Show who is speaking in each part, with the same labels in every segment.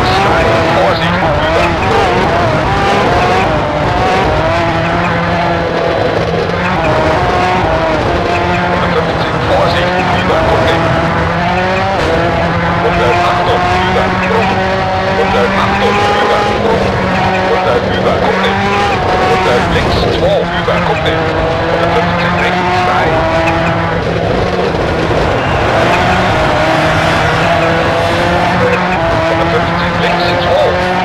Speaker 1: Vorsicht, über. 150, Vorsicht, über, okay. 100, Achtung, über, Druck. 100, Achtung, über, Druck. 100, über, okay. 100, links, 2, über, okay. 150, rechts, 3. 150, links, 2.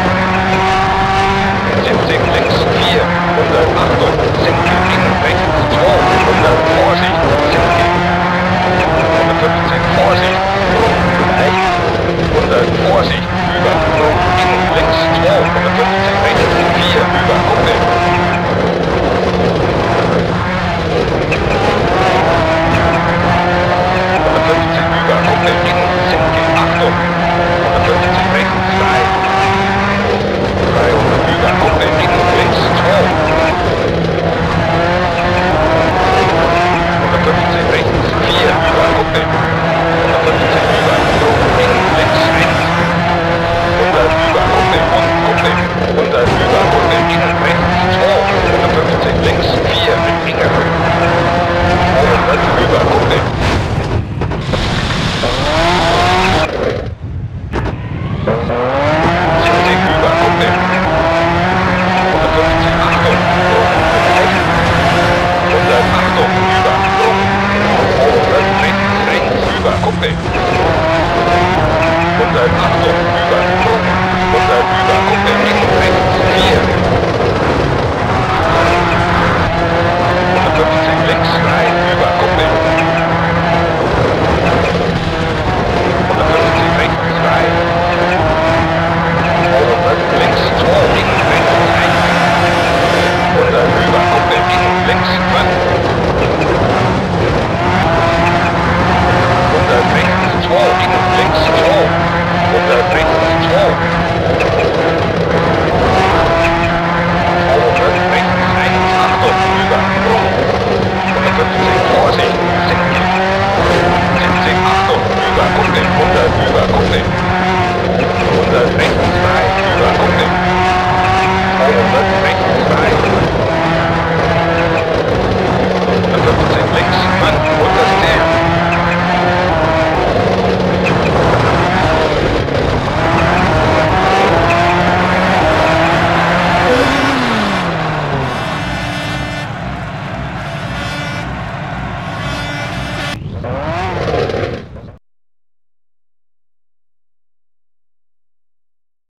Speaker 1: 70, links, 4. 100, Achtung, Senke, innen, rechts, 2. 100, Vorsicht, Senke. 150, Vorsicht, rechts. 100, Vorsicht, über, innen, links, 2. 150, rechts, 4, über, Kuppe. 150, über, Kuppe, innen, Senke, Achtung. 150, rechts, 3.